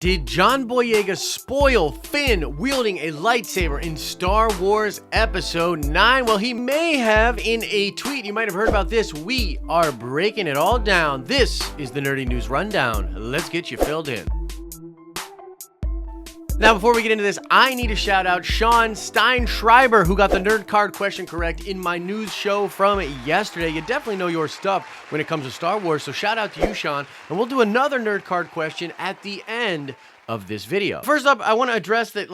Did John Boyega spoil Finn wielding a lightsaber in Star Wars Episode 9? Well, he may have in a tweet. You might have heard about this. We are breaking it all down. This is the Nerdy News Rundown. Let's get you filled in. Now, before we get into this, I need to shout out Sean Steinschreiber, who got the nerd card question correct in my news show from yesterday. You definitely know your stuff when it comes to Star Wars, so shout out to you, Sean. And we'll do another nerd card question at the end of this video. First up, I want to address that,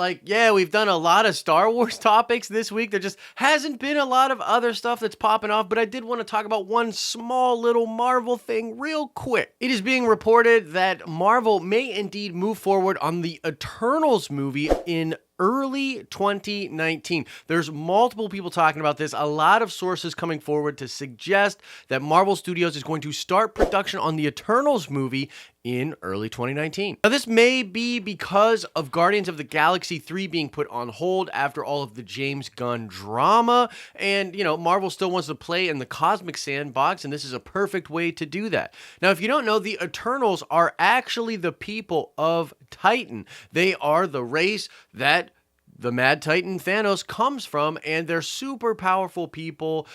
we've done a lot of Star Wars topics this week. There just hasn't been a lot of other stuff that's popping off, but I did want to talk about one small little Marvel thing real quick. It is being reported that Marvel may indeed move forward on the Eternals movie in early 2019. There's multiple people talking about this. A lot of sources coming forward to suggest that Marvel Studios is going to start production on the Eternals movie in early 2019. Now, this may be because of Guardians of the Galaxy 3 being put on hold after all of the James Gunn drama. And, Marvel still wants to play in the cosmic sandbox, and this is a perfect way to do that. Now, if you don't know, the Eternals are actually the people of Titan. They are the race that the Mad Titan Thanos comes from, and they're super powerful people.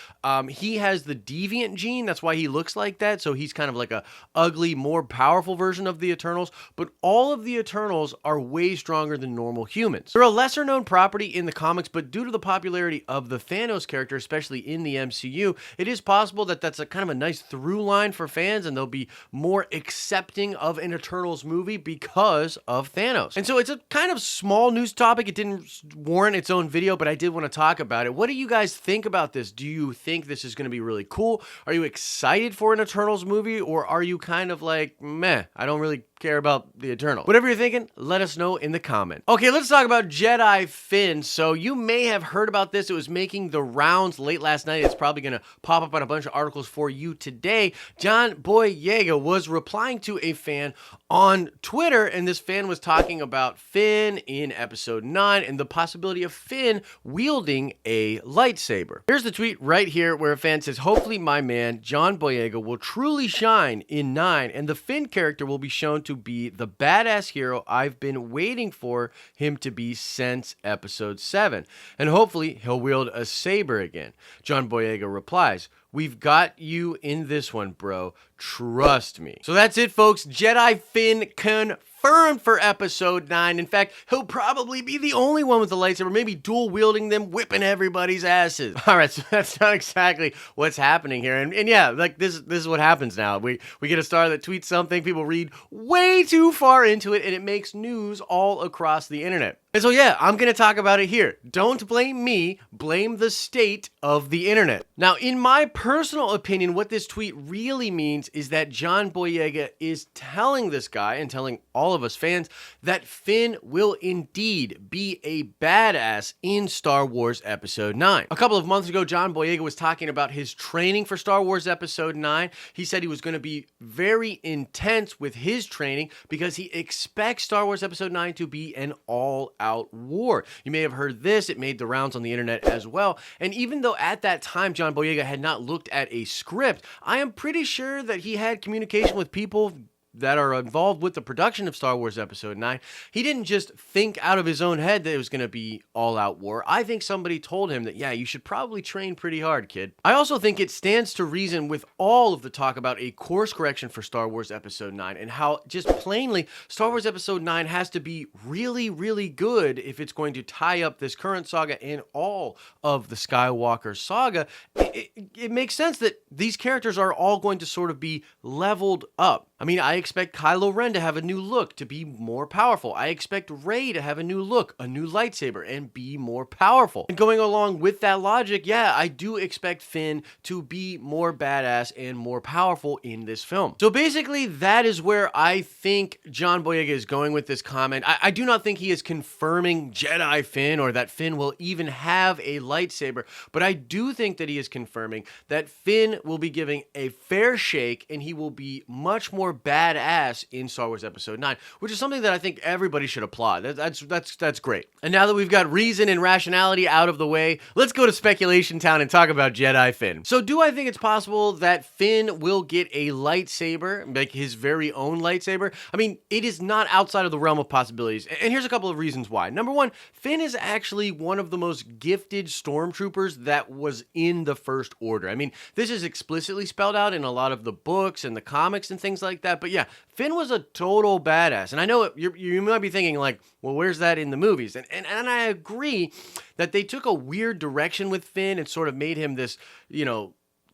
He has the deviant gene. That's why he looks like that. So he's kind of like a ugly, more powerful version of the Eternals. But all of the Eternals are way stronger than normal humans. They're a lesser known property in the comics, but due to the popularity of the Thanos character, especially in the MCU, it is possible that that's a kind of a nice through line for fans, and they'll be more accepting of an Eternals movie because of Thanos. And so it's a kind of small news topic. It didn't warrant its own video, but I did want to talk about it. What do you guys think about this? Do you think this is going to be really cool? Are you excited for an Eternals movie, or are you kind of like, meh, I don't really care about the Eternal? Whatever you're thinking, let us know in the comment. Okay, let's talk about Jedi Finn. So you may have heard about this. It was making the rounds late last night. It's probably going to pop up on a bunch of articles for you today. John Boyega was replying to a fan on Twitter, and this fan was talking about Finn in Episode 9 and the possibility of Finn wielding a lightsaber. Here's the tweet right here where a fan says, "Hopefully my man John Boyega will truly shine in 9, and the Finn character will be shown to be the badass hero I've been waiting for him to be since Episode 7. And hopefully he'll wield a saber again." John Boyega replies, "We've got you in this one, bro. Trust me." So that's it, folks. Jedi Finn confirmed for Episode 9. In fact, he'll probably be the only one with the lightsaber, maybe dual wielding them, whipping everybody's asses. All right, so that's not exactly what's happening here. And yeah, this is what happens now. We get a star that tweets something, people read way too far into it, and it makes news all across the internet. And so yeah, I'm going to talk about it here. Don't blame me, blame the state of the internet. Now, in my personal opinion, what this tweet really means is that John Boyega is telling this guy and telling all of us fans that Finn will indeed be a badass in Star Wars Episode 9. A couple of months ago, John Boyega was talking about his training for Star Wars Episode 9. He said he was going to be very intense with his training because he expects Star Wars Episode 9 to be an all-out war. You may have heard this. It made the rounds on the internet as well. And even though at that time John Boyega had not looked at a script, I am pretty sure that he had communication with people that are involved with the production of Star Wars Episode 9. He didn't just think out of his own head that it was going to be all-out war. I think somebody told him that, yeah, you should probably train pretty hard, kid. I also think it stands to reason with all of the talk about a course correction for Star Wars Episode 9 and how just plainly Star Wars Episode 9 has to be really, really good if it's going to tie up this current saga and all of the Skywalker saga. It makes sense that these characters are all going to sort of be leveled up. I mean, I expect Kylo Ren to have a new look, to be more powerful. I expect Rey to have a new look, a new lightsaber, and be more powerful. And going along with that logic, yeah, I do expect Finn to be more badass and more powerful in this film. So basically, that is where I think John Boyega is going with this comment. I do not think he is confirming Jedi Finn or that Finn will even have a lightsaber, but I do think that he is confirming that Finn will be giving a fair shake and he will be much more more badass in Star Wars Episode 9, which is something that I think everybody should applaud. That's great. And now that we've got reason and rationality out of the way, let's go to Speculation Town and talk about Jedi Finn. So do I think it's possible that Finn will get a lightsaber, like his very own lightsaber? I mean, it is not outside of the realm of possibilities. And here's a couple of reasons why. Number one, Finn is actually one of the most gifted stormtroopers that was in the First Order. I mean, this is explicitly spelled out in a lot of the books and the comics and things like that. But yeah, Finn was a total badass. And I know you might be thinking like, well, where's that in the movies? And I agree that they took a weird direction with Finn and sort of made him this,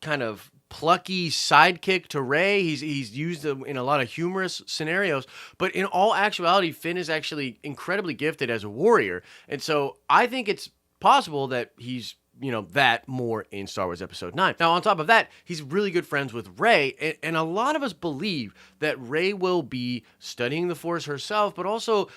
kind of plucky sidekick to Rey. He's used in a lot of humorous scenarios, but in all actuality, Finn is actually incredibly gifted as a warrior. And so I think it's possible that he's that more in Star Wars Episode 9. Now, on top of that, he's really good friends with Rey, and a lot of us believe that Rey will be studying the Force herself, but also,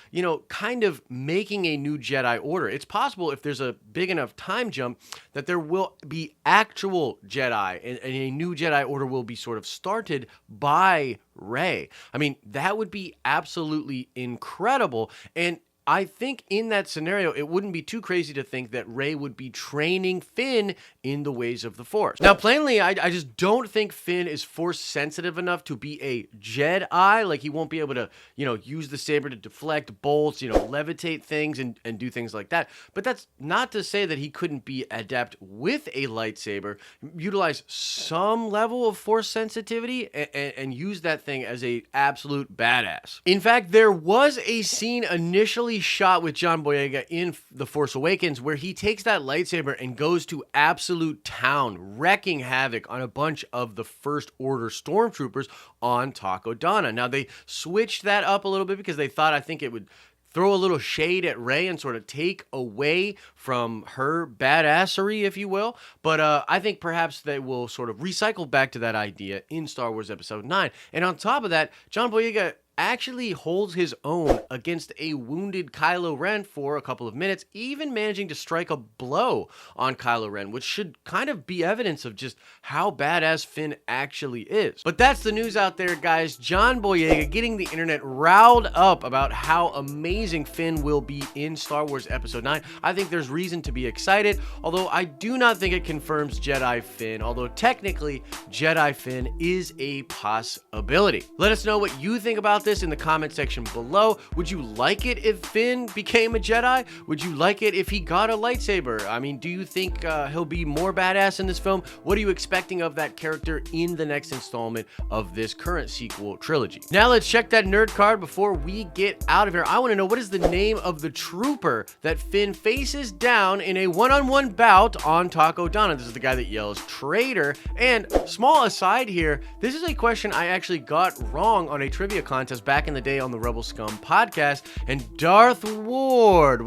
kind of making a new Jedi Order. It's possible, if there's a big enough time jump, that there will be actual Jedi, and a new Jedi Order will be sort of started by Rey. I mean, that would be absolutely incredible, and I think in that scenario, it wouldn't be too crazy to think that Rey would be training Finn in the ways of the Force. Now, plainly, I just don't think Finn is Force sensitive enough to be a Jedi. Like, he won't be able to, use the saber to deflect bolts, levitate things and do things like that. But that's not to say that he couldn't be adept with a lightsaber, utilize some level of Force sensitivity, and use that thing as a absolute badass. In fact, there was a scene initially shot with John Boyega in The Force Awakens where he takes that lightsaber and goes to absolute town, wrecking havoc on a bunch of the First Order stormtroopers on Takodana. Now, they switched that up a little bit because they thought, I think, it would throw a little shade at Rey and sort of take away from her badassery, if you will. But I think perhaps they will sort of recycle back to that idea in Star Wars Episode 9. And on top of that, John Boyega actually holds his own against a wounded Kylo Ren for a couple of minutes, even managing to strike a blow on Kylo Ren, which should kind of be evidence of just how badass Finn actually is. But that's the news out there, guys. John Boyega getting the internet riled up about how amazing Finn will be in Star Wars Episode 9. I think there's reason to be excited, although I do not think it confirms Jedi Finn, although technically Jedi Finn is a possibility. Let us know what you think about this in the comment section below. Would you like it if Finn became a Jedi? Would you like it if he got a lightsaber? I mean, do you think he'll be more badass in this film? What are you expecting of that character in the next installment of this current sequel trilogy? Now let's check that nerd card before we get out of here. I want to know, what is the name of the trooper that Finn faces down in a one-on-one bout on Takodana? This is the guy that yells traitor. And small aside here, this is a question I actually got wrong on a trivia contest back in the day on the Rebel Scum podcast, and Darth Ward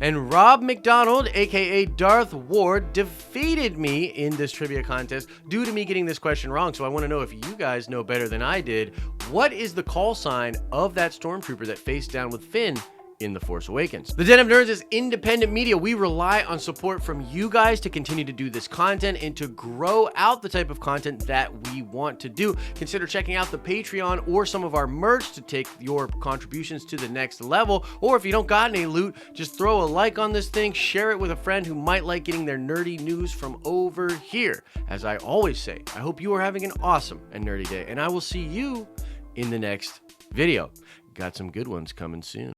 and Rob McDonald, aka Darth Ward, defeated me in this trivia contest due to me getting this question wrong. So I want to know if you guys know better than I did. What is the call sign of that stormtrooper that faced down with Finn in The Force Awakens? The Den of Nerds is independent media. We rely on support from you guys to continue to do this content and to grow out the type of content that we want to do. Consider checking out the Patreon or some of our merch to take your contributions to the next level. Or if you don't got any loot, just throw a like on this thing, share it with a friend who might like getting their nerdy news from over here. As I always say, I hope you are having an awesome and nerdy day, and I will see you in the next video. Got some good ones coming soon.